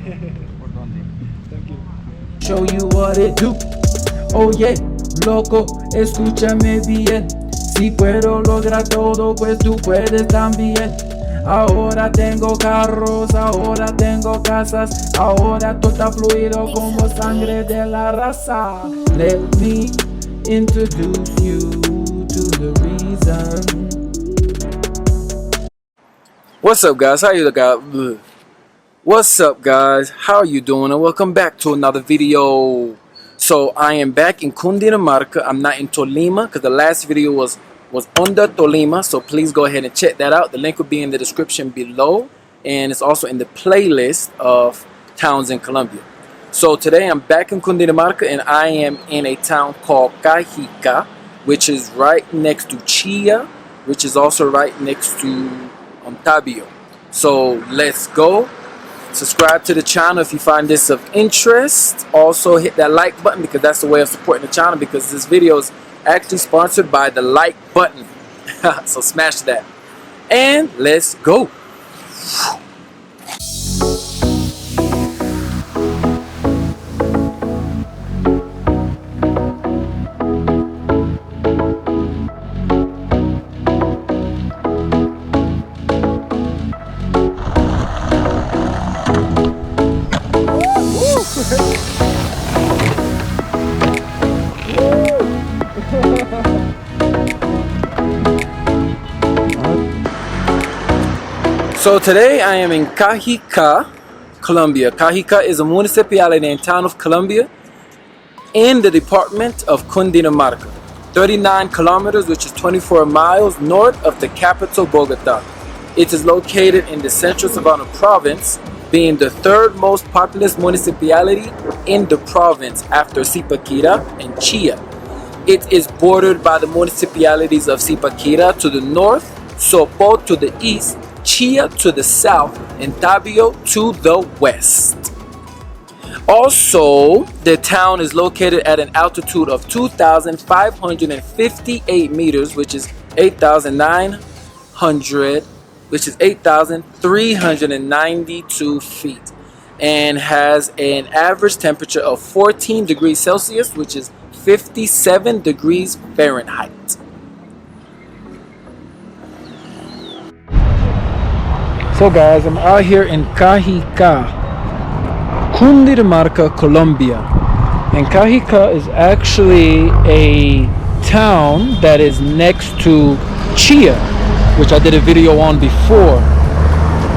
¿Por dónde? Thank you. Show you what it do. Oh yeah, loco, escúchame bien. Si puedo lograr todo, pues tú puedes también. Ahora tengo carros, ahora tengo casas, ahora todo está fluido como sangre de la raza. Let me introduce you to the reason. What's up, guys? What's up, guys? How are you doing? And welcome back to another video. So I am back in Cundinamarca. I'm not in Tolima because the last video was under Tolima. So please go ahead and check that out. The link will be in the description below, and it's also in the playlist of towns in Colombia. So today I'm back in Cundinamarca, and I am in a town called Cajica, which is right next to Chía, which is also right next to Tabio. So let's go. Subscribe to the channel if you find this of interest. Also hit that like button because that's the way of supporting the channel, because this video is actually sponsored by the like button. So smash that. And let's go. So today I am in Cajicá Colombia. Cajica is a municipality and town of Colombia in the department of Cundinamarca, 39 kilometers, which is 24 miles north of the capital Bogotá. It is located in the central Savannah province, being the third most populous municipality in the province after Zipaquira and Chía. It is bordered by the municipalities of Zipaquira to the north, Sopo to the east, Chía to the south, and Tabio to the west. Also, the town is located at an altitude of 2,558 meters, which is 8,392 feet, and has an average temperature of 14 degrees Celsius, which is 57 degrees Fahrenheit. So guys, I'm out here in Cajicá Cundinamarca, Colombia. And Cajica is actually a town that is next to Chía, which I did a video on before.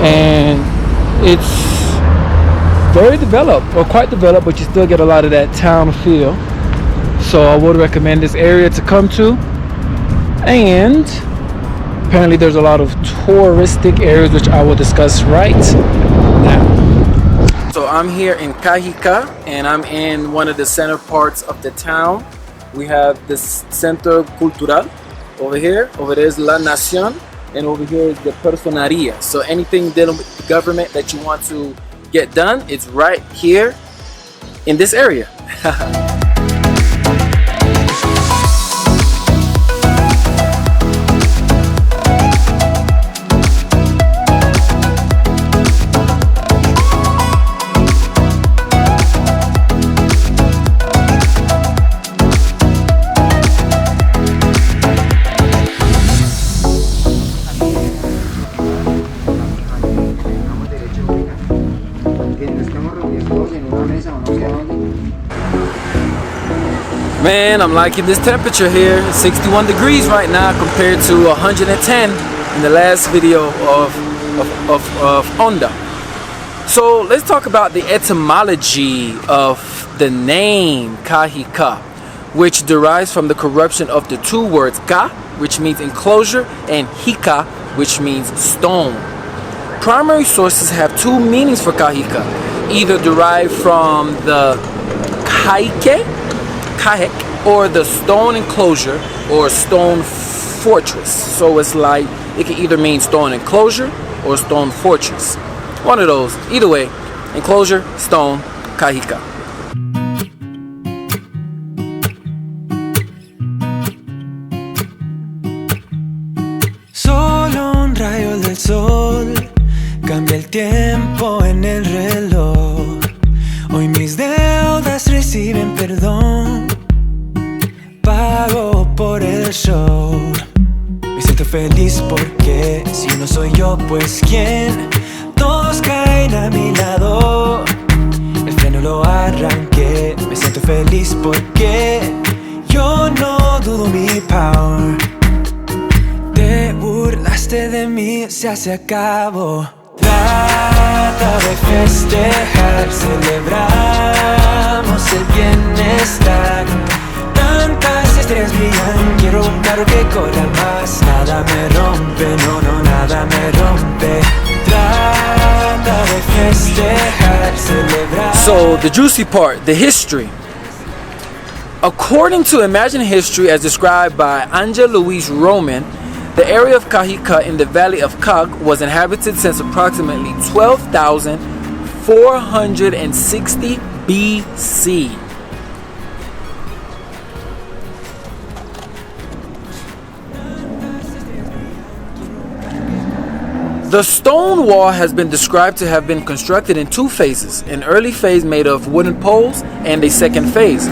And it's very developed, or quite developed, but you still get a lot of that town feel. So I would recommend this area to come to. And apparently there's a lot of touristic areas, which I will discuss right now. So I'm here in Cajica, and I'm in one of the center parts of the town. We have this Centro Cultural over here. Over there is La Nación, and over here is the Personería. So anything dealing with the government that you want to get done, it's right here in this area. Man, I'm liking this temperature here. It's 61 degrees right now compared to 110 in the last video of Honda. So let's talk about the etymology of the name Cajica, which derives from the corruption of the two words ca, which means enclosure, and jica, which means stone. Primary sources have two meanings for Cajica, either derived from the caique, or the stone enclosure or stone fortress. So it's like it can either mean stone enclosure or stone fortress. One of those. Either way, enclosure, stone, Cajica. Solo un rayo del sol cambia el tiempo en el reloj. perdón, pago por el show. Me siento feliz porque si no soy yo, pues ¿quién? Todos caen a mi lado. El freno lo arranqué. Me siento feliz porque yo no dudo mi power. Te burlaste de mí, se acabó. Trata de festejar, celebramos el bienestar. Tantas estrellas brillan, quiero un carro que corra más. Nada me rompe, no, no, nada me rompe. Trata de festejar, celebrar. So the juicy part, the history. According to Imagine History as described by Anja Louise Roman, the area of Cajica in the valley of Cag was inhabited since approximately 12,460 BC. The stone wall has been described to have been constructed in two phases, an early phase made of wooden poles and a second phase,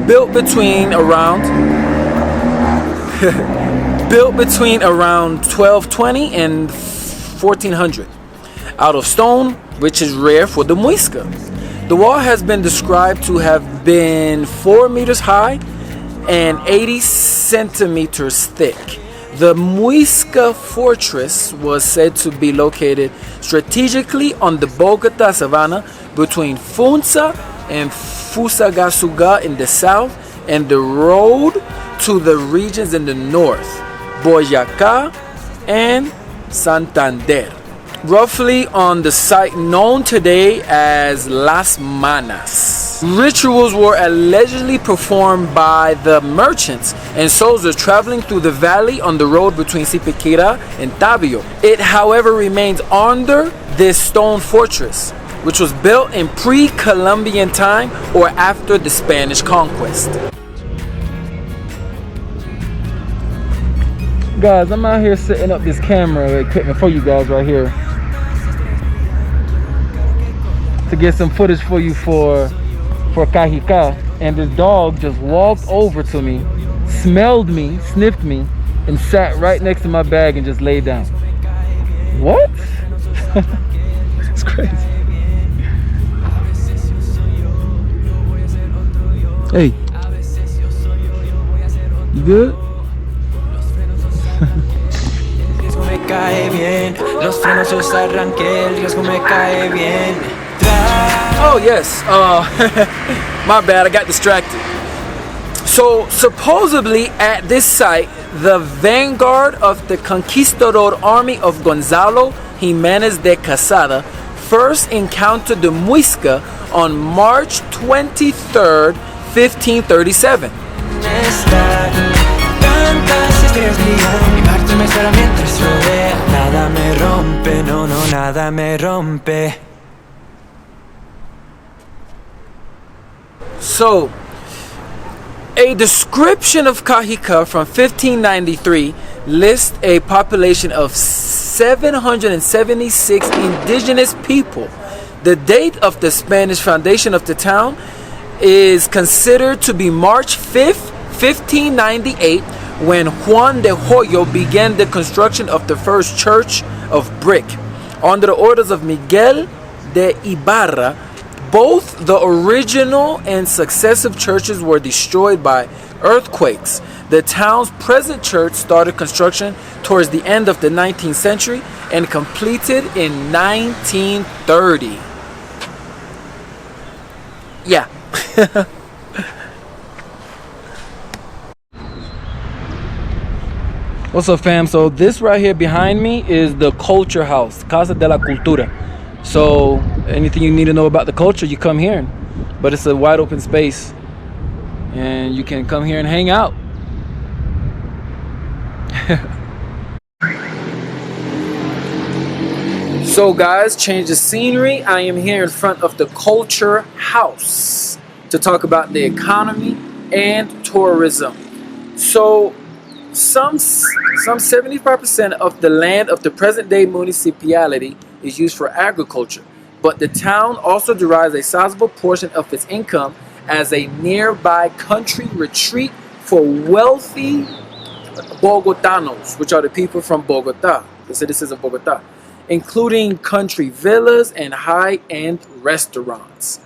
built between around 1220 and 1400 out of stone, which is rare for the Muisca. The wall has been described to have been 4 meters high and 80 centimeters thick. The Muisca fortress was said to be located strategically on the Bogotá savanna between Funza and Fusagasugá in the south and the road to the regions in the north, Boyacá and Santander, roughly on the site known today as Las Manas. Rituals were allegedly performed by the merchants and soldiers traveling through the valley on the road between Zipaquira and Tabio. It, however, remains under this stone fortress, which was built in pre-Columbian time or after the Spanish conquest. Guys, I'm out here setting up this camera equipment for you guys right here to get some footage for you for Cajica, and this dog just walked over to me, smelled me, sniffed me, and sat right next to my bag and just laid down. What? It's crazy. Hey, you good? Me cae bien, los frenos los arranqué, el riesgo me cae bien. Oh yes, my bad, I got distracted. So supposedly at this site, the vanguard of the conquistador army of Gonzalo Jimenez de Quesada first encountered the Muisca on March 23rd, 1537. Nada me rompe, no, no, nada me rompe. So, a description of Cajica from 1593 lists a population of 776 indigenous people. The date of the Spanish foundation of the town is considered to be March 5th, 1598, when Juan de Hoyo began the construction of the first church of brick. Under the orders of Miguel de Ibarra, both the original and successive churches were destroyed by earthquakes. The town's present church started construction towards the end of the 19th century and completed in 1930. Yeah. What's up, fam? So this right here behind me is the culture house, Casa de la Cultura. So anything you need to know about the culture, you come here. But it's a wide open space and you can come here and hang out. So guys, change the scenery. I am here in front of the culture house to talk about the economy and tourism. So some 75% of the land of the present day municipality is used for agriculture, but the town also derives a sizable portion of its income as a nearby country retreat for wealthy Bogotanos, which are the people from Bogotá, the citizens of Bogotá, including country villas and high-end restaurants.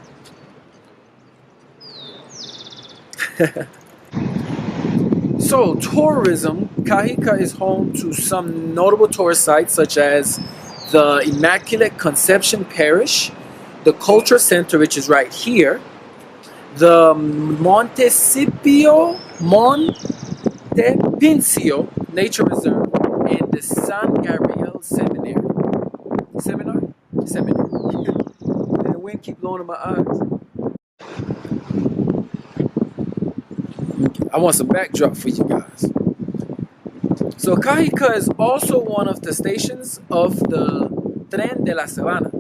So, tourism. Cajica is home to some notable tourist sites such as the Immaculate Conception Parish, the Culture Center, which is right here, the Montepincio Nature Reserve, and the San Gabriel Seminary. Seminary? The wind keep blowing in my eyes. I want some backdrop for you guys. So Cajica is also one of the stations of the Tren de la Sabana,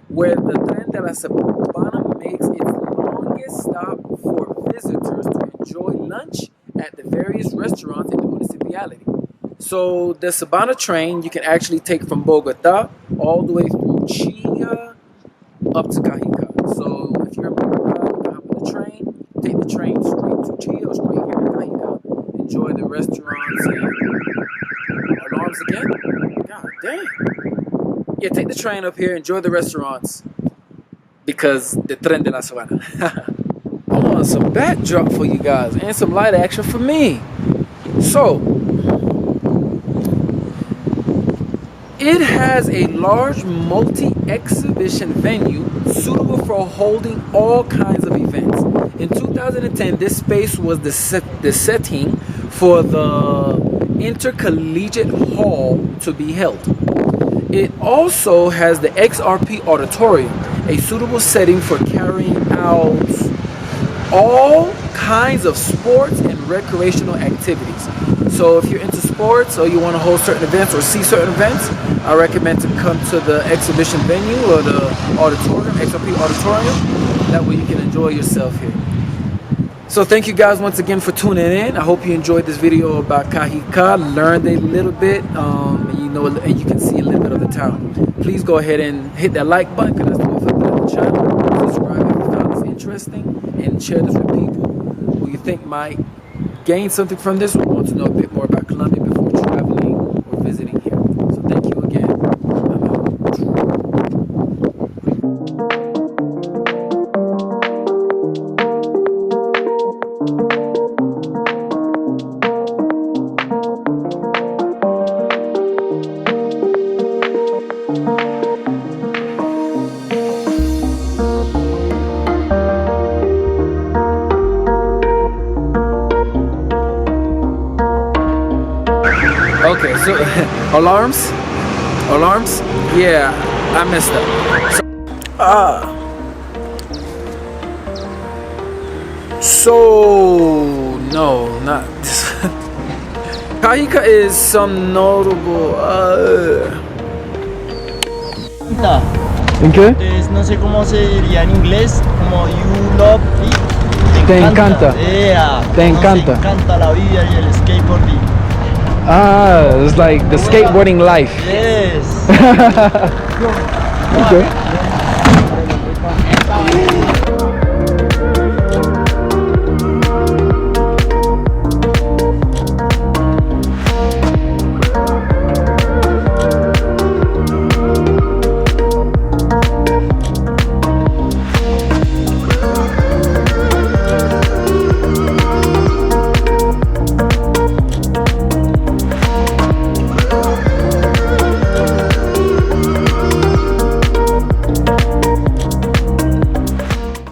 where the Tren de la Sabana makes its longest stop for visitors to enjoy lunch at the various restaurants in the municipality. So the Sabana train you can actually take from Bogotá all the way through Chía up to Cajica. So if you're in Bogotá, you can hop on the train, take the train straight to Chía or straight here to Cajica, enjoy the restaurants and alarms again. God damn. Yeah, take the train up here, enjoy the restaurants because the Tren de la Sabana. I want some backdrop for you guys and some light action for me. So, it has a large multi-exhibition venue suitable for holding all kinds of events. In 2010, this space was the setting for the Intercollegiate Hall to be held. It also has the XRP Auditorium, a suitable setting for carrying out all kinds of sports and recreational activities. So if you're into sports or you want to hold certain events or see certain events, I recommend to come to the exhibition venue or the auditorium, XRP Auditorium. That way you can enjoy yourself here. So thank you guys once again for tuning in. I hope you enjoyed this video about Cajica, learned a little bit, and you can see a little bit of the town. Please go ahead and hit that like button because that's the way for the channel. Subscribe if you found this interesting, and share this with people who you think might gain something from this or want to know a bit more about Colombia before traveling or visiting here. So thank you again. I'm out. Okay, so alarms? Yeah, I messed up. So no, not this. Cajica is some notable. ¿En qué? Entonces, no sé cómo se diría en inglés, como you love it. Te encanta. Yeah. Te encanta. Nos encanta la vida y el skateboarding. Ah, it's like the skateboarding life. Yes. Okay.